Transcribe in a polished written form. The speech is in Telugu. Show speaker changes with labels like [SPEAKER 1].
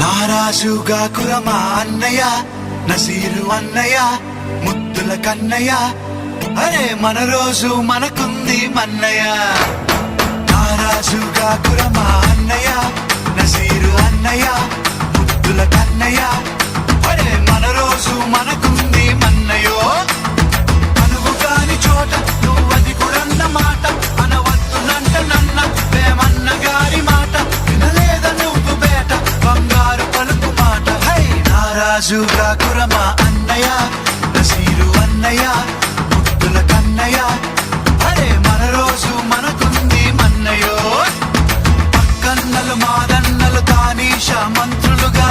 [SPEAKER 1] నారాజుగా కురమా అన్నయ్య, నసీరు అన్నయ్య, ముద్దుల కన్నయ్య, అరే మన రోజు మనకుంది మన్నయ్య. నారాజుగా కురమా అన్నయ్య, నసీరు అన్నయ్య, ముద్దుల కన్నయ్య, అరే మన రోజు మనకుంది మన్నయ్యో. అనువు కాని చోట నువ్వది కూడన్న మాట, అనవద్దునంట నన్న వేమన్న గారి మాట, వినలేద నువ్వు బేట బంగారు పలుకు మాట. హై నారాజుగా కురమా అన్నయ్య, నసీరు అన్నయ్య, ముద్దుల కన్నయ్య, అరే మన రోజు మనకుంది మన్నయ్యో. పక్కన్నలు మాదన్నలు తానీష మంత్రులుగా